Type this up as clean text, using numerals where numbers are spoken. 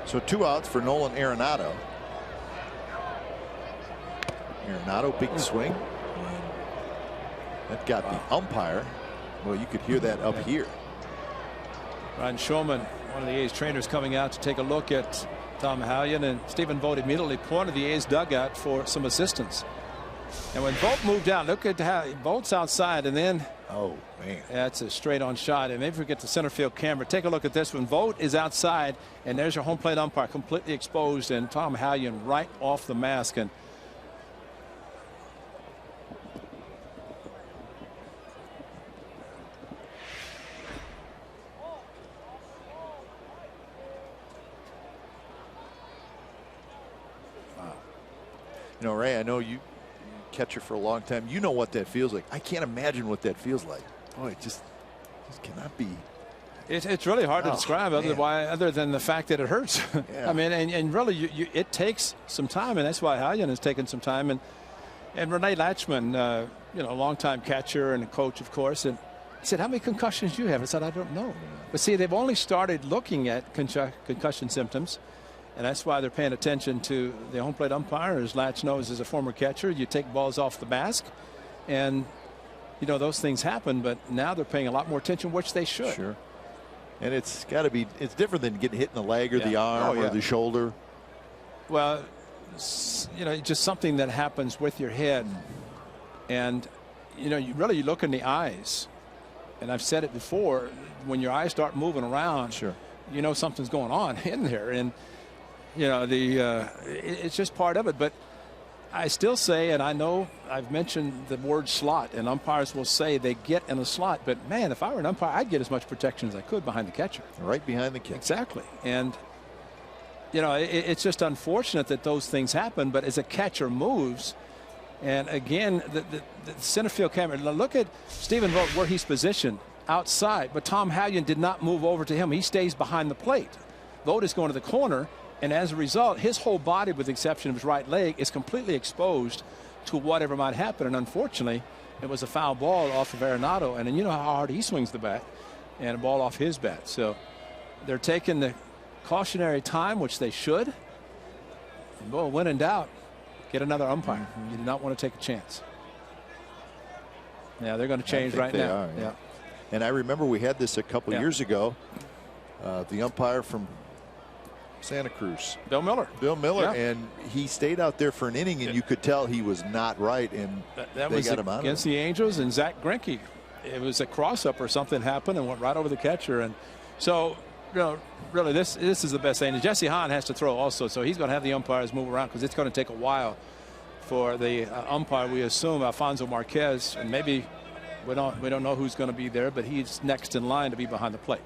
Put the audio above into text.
So 2 outs for Nolan Arenado. Arenado, big swing. And that got the umpire. Well, you could hear that up here. Ryan Shulman, one of the A's trainers, coming out to take a look at Tom Hallion, and Stephen Vogt immediately pointed the A's dugout for some assistance. And when Vogt moved out, look at how Vogt's outside, and then oh man, that's a straight on shot. And maybe if we get the center field camera, take a look at this one. Vogt is outside, and there's your home plate umpire completely exposed, and Tom Hallion right off the mask. And you know, Ray, I know you catcher for a long time. You know what that feels like. I can't imagine what that feels like. Oh, it just cannot be. It's really hard to describe other than the fact that it hurts. Yeah. I mean, and really, it takes some time, and that's why Hallion has taken some time. And Renee Latchman, you know, a longtime catcher and a coach, of course, and said, "How many concussions do you have?" I said, "I don't know." But see, they've only started looking at concussion symptoms. And that's why they're paying attention to the home plate umpire. As Latch knows, as a former catcher, you take balls off the mask, and you know those things happen. But now they're paying a lot more attention, which they should. Sure. And it's got to be. It's different than getting hit in the leg or the arm or the shoulder. Well, you know, just something that happens with your head, and you know, you really look in the eyes. And I've said it before, when your eyes start moving around, sure, you know something's going on in there. And you know, it's just part of it. But I still say, and I know I've mentioned the word slot, and umpires will say they get in a slot. But man, if I were an umpire, I'd get as much protection as I could behind the catcher. Right behind the catcher. Exactly. And you know, it's just unfortunate that those things happen. But as a catcher moves, and again, the center field camera, look at Stephen Vogt where he's positioned outside. But Tom Hallion did not move over to him. He stays behind the plate. Vogt is going to the corner. And as a result, his whole body, with the exception of his right leg, is completely exposed to whatever might happen. And unfortunately, it was a foul ball off of Arenado. And then you know how hard he swings the bat, and a ball off his bat. So they're taking the cautionary time, which they should. And boy, when in doubt, get another umpire. You do not want to take a chance. Yeah, they're going to change right now. Yeah. And I remember we had this a couple years ago. The umpire from Santa Cruz, Bill Miller, and he stayed out there for an inning, and you could tell he was not right, and that they was got him out against the Angels. And Zach Greinke, it was a cross-up or something happened and went right over the catcher. And so, you know, really, this is the best thing. And Jesse Hahn has to throw also, so he's going to have the umpires move around because it's going to take a while for the umpire. We assume Alfonso Marquez, and maybe we don't know who's going to be there, but he's next in line to be behind the plate.